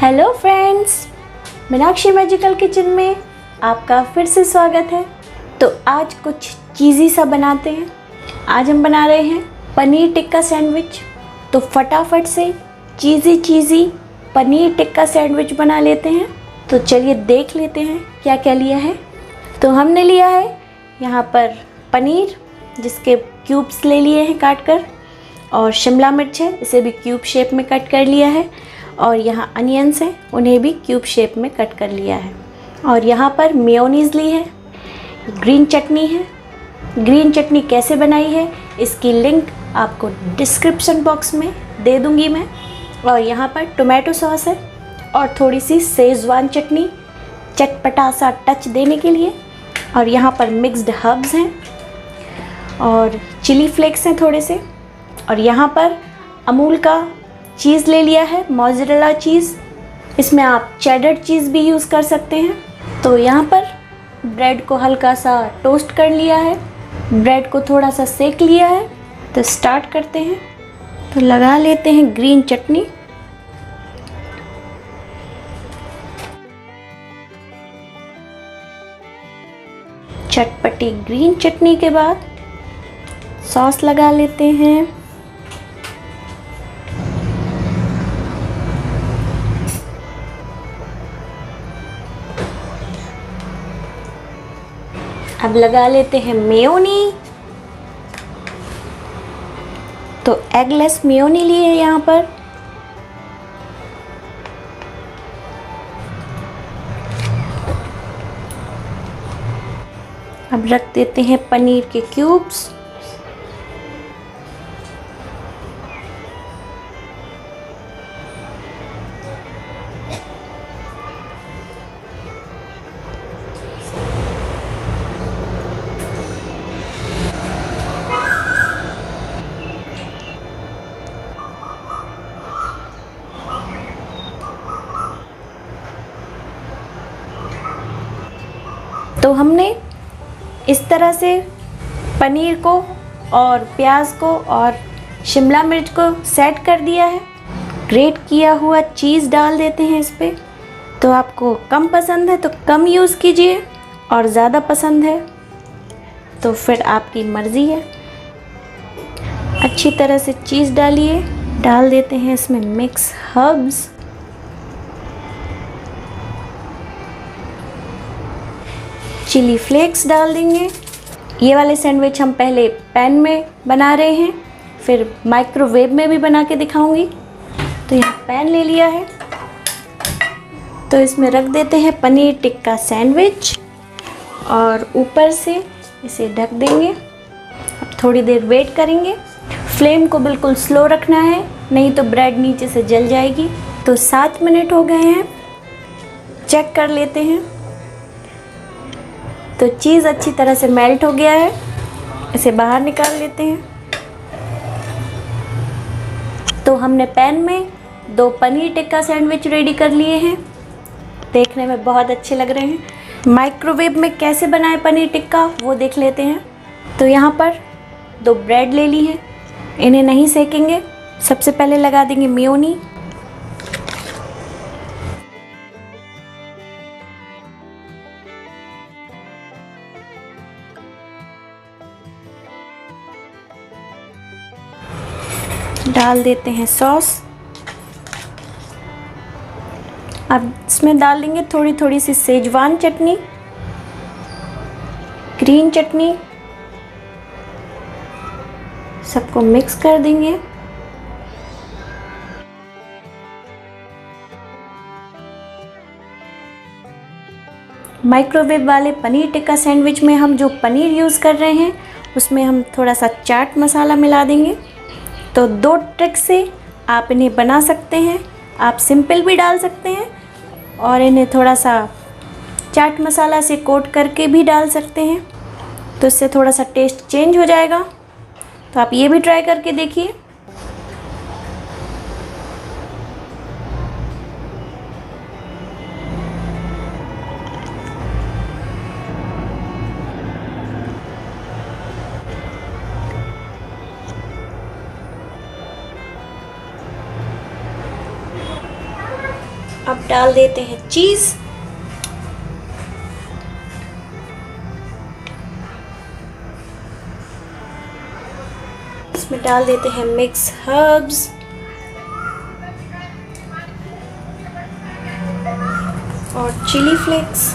Hello friends, Meenakshi magical kitchen में आपका फिर से स्वागत है। तो आज कुछ चीज़ी सा बनाते हैं। आज हम बना रहे हैं पनीर टिक्का सैंडविच। तो फटाफट से चीज़ी पनीर टिक्का सैंडविच बना लेते हैं। तो चलिए देख लेते हैं क्या क्या लिया है। तो हमने लिया है यहाँ पर पनीर, जिसके क्यूब्स ले लिए हैं काट कर, और शिमला मिर्च है, इसे भी क्यूब शेप में कट कर लिया है, और यहाँ अनियंस हैं, उन्हें भी क्यूब शेप में कट कर लिया है। और यहाँ पर मेयोनीज़ ली है, ग्रीन चटनी है। ग्रीन चटनी कैसे बनाई है इसकी लिंक आपको डिस्क्रिप्शन बॉक्स में दे दूँगी मैं। और यहाँ पर टोमेटो सॉस है और थोड़ी सी शेज़वान चटनी, चटपटा सा टच देने के लिए। और यहाँ पर मिक्स्ड हर्ब्स हैं और चिली फ्लेक्स हैं थोड़े से। और यहाँ पर अमूल का चीज़ ले लिया है, मोज़रेला चीज़। इसमें आप चेडर चीज़ भी यूज़ कर सकते हैं। तो यहाँ पर ब्रेड को हल्का सा टोस्ट कर लिया है, ब्रेड को थोड़ा सा सेक लिया है। तो स्टार्ट करते हैं। तो लगा लेते हैं ग्रीन चटनी। चटपटी ग्रीन चटनी के बाद सॉस लगा लेते हैं। अब लगा लेते हैं मेयोनी। तो एगलेस मेयोनी ली है यहाँ पर। अब रख देते हैं पनीर के क्यूब्स। तो हमने इस तरह से पनीर को और प्याज को और शिमला मिर्च को सेट कर दिया है। ग्रेट किया हुआ चीज़ डाल देते हैं इस पर। तो आपको कम पसंद है तो कम यूज़ कीजिए, और ज़्यादा पसंद है तो फिर आपकी मर्ज़ी है। अच्छी तरह से चीज़ डालिए। डाल देते हैं इसमें मिक्स हर्ब्स। चिली फ्लेक्स डाल देंगे। ये वाले सैंडविच हम पहले पैन में बना रहे हैं, फिर माइक्रोवेव में भी बना के दिखाऊंगी। तो यहाँ पैन ले लिया है। तो इसमें रख देते हैं पनीर टिक्का सैंडविच और ऊपर से इसे ढक देंगे। अब थोड़ी देर वेट करेंगे। फ्लेम को बिल्कुल स्लो रखना है, नहीं तो ब्रेड नीचे से जल जाएगी। तो 7 मिनट हो गए हैं, चेक कर लेते हैं। तो चीज़ अच्छी तरह से मेल्ट हो गया है, इसे बाहर निकाल लेते हैं। तो हमने पैन में 2 पनीर टिक्का सैंडविच रेडी कर लिए हैं। देखने में बहुत अच्छे लग रहे हैं। माइक्रोवेव में कैसे बनाए पनीर टिक्का वो देख लेते हैं। तो यहाँ पर 2 ब्रेड ले ली हैं, इन्हें नहीं सेकेंगे। सबसे पहले लगा देंगे मेयोनी। डाल देते हैं सॉस। अब इसमें डाल देंगे थोड़ी थोड़ी सी शेजवान चटनी, ग्रीन चटनी। सबको मिक्स कर देंगे। माइक्रोवेव वाले पनीर टिक्का सैंडविच में हम जो पनीर यूज़ कर रहे हैं उसमें हम थोड़ा सा चाट मसाला मिला देंगे। तो 2 ट्रिक से आप इन्हें बना सकते हैं। आप सिंपल भी डाल सकते हैं और इन्हें थोड़ा सा चाट मसाला से कोट करके भी डाल सकते हैं, तो इससे थोड़ा सा टेस्ट चेंज हो जाएगा। तो आप ये भी ट्राई करके देखिए। अब डाल देते हैं चीज़। इसमें डाल देते हैं मिक्स हर्ब्स और चिली फ्लेक्स।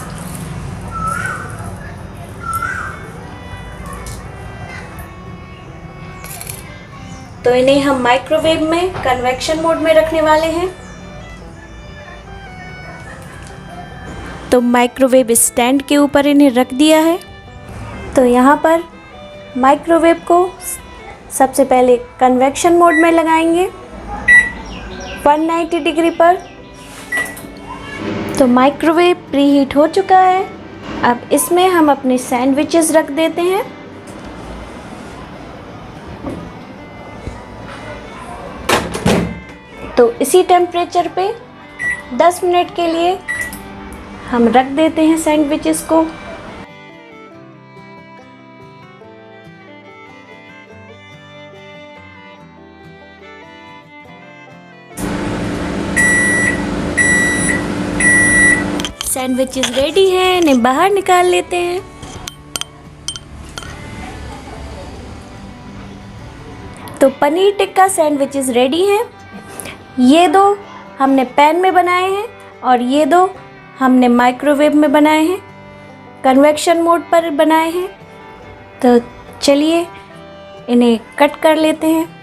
तो इन्हें हम माइक्रोवेव में कन्वेक्शन मोड में रखने वाले हैं। तो माइक्रोवेव स्टैंड के ऊपर इन्हें रख दिया है। तो यहाँ पर माइक्रोवेव को सबसे पहले कन्वेक्शन मोड में लगाएंगे 190 डिग्री पर। तो माइक्रोवेव प्रीहीट हो चुका है। अब इसमें हम अपने सैंडविचेस रख देते हैं। तो इसी टेम्परेचर पे 10 मिनट के लिए हम रख देते हैं सैंडविचेस को। सैंडविचेस रेडी हैं, इन्हें बाहर निकाल लेते हैं। तो पनीर टिक्का सैंडविचेस रेडी हैं। ये दो हमने पैन में बनाए हैं और ये दो हमने माइक्रोवेव में बनाए हैं, कन्वेक्शन मोड पर बनाए हैं। तो चलिए इन्हें कट कर लेते हैं।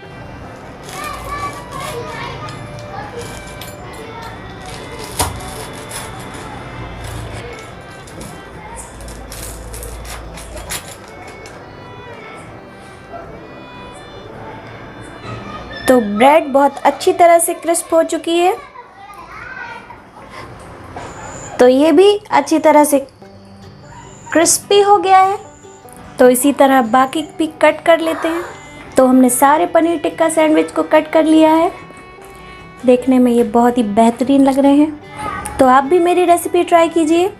तो ब्रेड बहुत अच्छी तरह से क्रिस्प हो चुकी है। तो ये भी अच्छी तरह से क्रिस्पी हो गया है। तो इसी तरह बाकी भी कट कर लेते हैं। तो हमने सारे पनीर टिक्का सैंडविच को कट कर लिया है। देखने में ये बहुत ही बेहतरीन लग रहे हैं। तो आप भी मेरी रेसिपी ट्राई कीजिए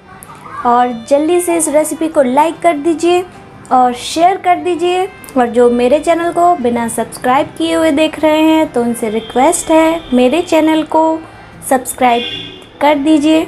और जल्दी से इस रेसिपी को लाइक कर दीजिए और शेयर कर दीजिए। और जो मेरे चैनल को बिना सब्सक्राइब किए हुए देख रहे हैं तो उनसे रिक्वेस्ट है मेरे चैनल को सब्सक्राइब कर दीजिए।